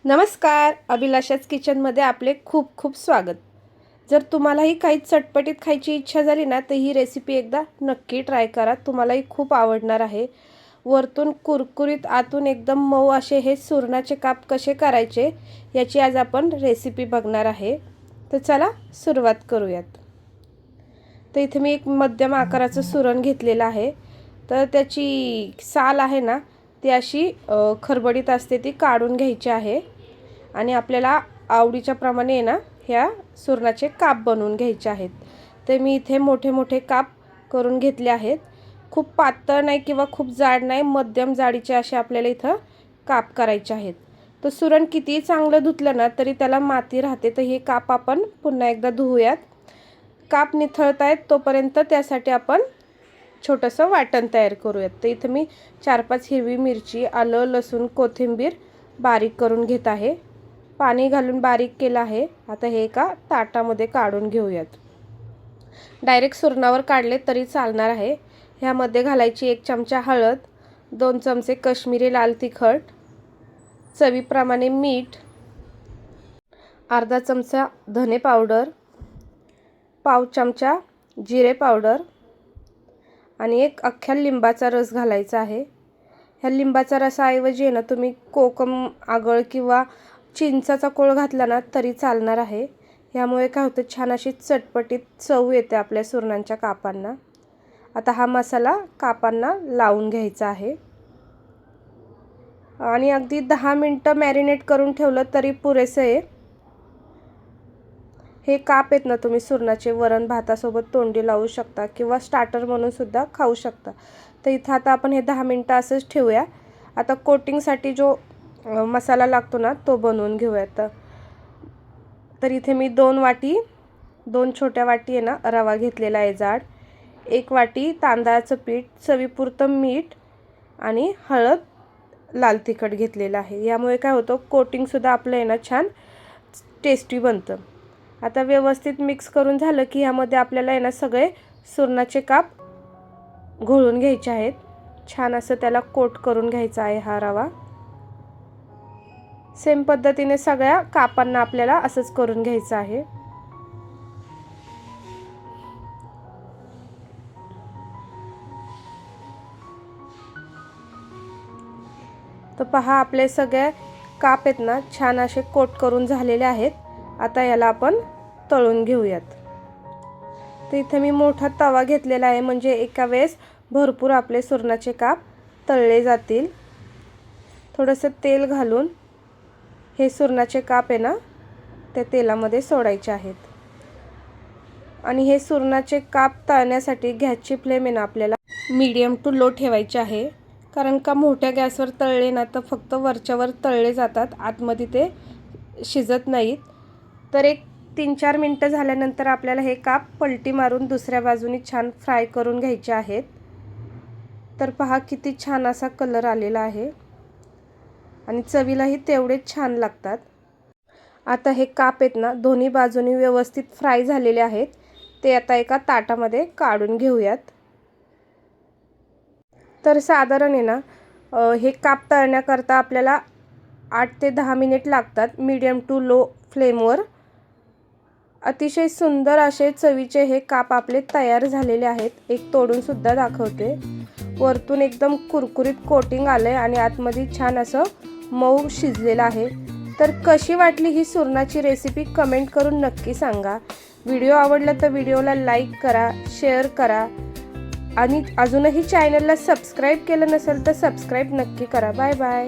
नमस्कार, अभिलाषाच किचनमध्ये आपले खूप खूप स्वागत। जर तुम्हालाही काही चटपटीत खायची इच्छा झाली ना, तर ही रेसिपी एकदा नक्की ट्राय करा, तुम्हालाही खूप आवडणार आहे। वरतून कुरकुरीत, आतून एकदम मऊ असे हे सुरणाचे काप कसे करायचे याची आज आपण रेसिपी बघणार आहे। तर चला सुरुवात करूयात। तर इथे मी एक मध्यम आकाराचं सुरण घेतलेलं आहे। तर त्याची साल आहे ना, ती अशी खरबडीत असते, ती काढून घ्यायची आहे आणि आपल्याला आवडीच्या प्रमाणे ना ह्या सुरणाचे काप बनवून घ्यायचे आहेत। तर मी इथे मोठे मोठे काप करून घेतले आहेत। खूप पातळ नाही किंवा खूप जाड नाही, मध्यम जाडीचे असे आपल्याला इथं काप करायचे आहेत। तर सुरण कितीही चांगलं धुतलं ना तरी त्याला माती राहते, तर हे काप आपण पुन्हा एकदा धुवूयात। काप निथळतायत तोपर्यंत त्यासाठी आपण छोटंसं वाटण तयार करूयात। तर इथं मी 4-5 हिरवी मिरची, आलं, लसूण, कोथिंबीर बारीक करून घेत आहे। पाणी घालून बारीक केलं आहे। आता हे एका ताटामध्ये काढून घेऊयात। डायरेक्ट सुरणावर काढले तरी चालणार आहे। ह्यामध्ये घालायची 1 चमचा हळद, 2 चमचे काश्मीरी लाल तिखट, चवीप्रमाणे मीठ, अर्धा चमचा धने पावडर, पाव चमचा जिरे पावडर आणि एक अख्ख्या लिंबाचा रस घालायचा आहे। ह्या लिंबाच्या रसाऐवजी ना तुम्ही कोकम आगळ किंवा चिंचाचा कोळ घातला ना तरी चालणार आहे। यामुळे काय होतं, छान अशी चटपटीत चव येते आपल्या सुरणांच्या कापांना। आता हा मसाला कापांना लावून घ्यायचा आहे आणि अगदी 10 मिनिटं मॅरिनेट करून ठेवलं तरी पुरेसं आहे। हे काप आहेत ना तुम्ही सुरणाचे वरण भातासोबत तोंडी लावू शकता किंवा स्टार्टर म्हणून सुद्धा खाऊ शकता। तर इथं आता आपण हे 10 मिनिटं असंच ठेवूया। आता कोटिंगसाठी जो मसाला लागतो ना तो बनवून घेऊयात। तर इथे मी 2 छोट्या वाटी आहे ना रवा घेतलेला आहे जाड, 1 वाटी तांदळाचं पीठ, चवीपुरतं मीठ आणि हळद, लाल तिखट घेतलेलं आहे। यामुळे काय होतं, कोटिंगसुद्धा आपलं आहे ना छान टेस्टी बनतं। आता व्यवस्थित मिक्स करून झालं की ह्यामध्ये आपल्याला आहे ना सगळे सुरणाचे काप घोळून घ्यायचे आहेत। छान असं त्याला कोट करून घ्यायचा आहे हा रवा। सेम पद्धतीने सगळ्या कापांना आपल्याला असंच करून घ्यायचं आहे। तर पहा, आपले सगळे काप आहेत ना छान असे कोट करून झालेले आहेत। आता याला आपण तळून घेऊयात। तर इथे मी मोठा तवा घेतलेला आहे, म्हणजे एका वेळेस भरपूर आपले सुरणाचे काप तळले जातील। थोडंसं तेल घालून हे सुरणाचे काप आहे ना ते तेलामध्ये सोडायचे आहेत आणि हे सुरणाचे काप तळण्यासाठी गॅसची फ्लेम आहे ना आपल्याला मीडियम टू लो ठेवायची आहे। कारण का मोठ्या गॅसवर तळले ना तर फक्त वरच्यावर तळले जातात, आतमध्ये ते शिजत नाहीत। तर एक 3-4 मिनिटं झाल्यानंतर आपल्याला हे काप पलटी मारून दुसऱ्या बाजूने छान फ्राय करून घ्यायचे आहेत। तर पहा किती छान असा कलर आलेला आहे आणि चवीलाही तेवढेच छान लागतात। आता हे काप आहेत ना दोन्ही बाजूनी व्यवस्थित फ्राय झालेले आहेत, ते आता एका ताटामध्ये काढून घेऊयात। तर साधारण आहे ना हे काप तळण्याकरता आपल्याला 8 ते 10 मिनिट लागतात मीडियम टू लो फ्लेमवर। अतिशय सुंदर असे चवीचे हे काप आपले तयार झालेले आहेत। एक तोडून सुद्धा दाखवते। वरतून एकदम कुरकुरीत कोटिंग आलंय आणि आतमध्ये छान असं मऊ शिजलेलं आहे। तर कशी वाटली ही सुरणाची रेसिपी कमेंट करून नक्की सांगा। व्हिडिओ आवडला तर व्हिडिओला लाईक करा, शेअर करा आणि अजूनही चॅनलला सबस्क्राईब केलं नसेल तर सबस्क्राईब नक्की करा। Bye bye.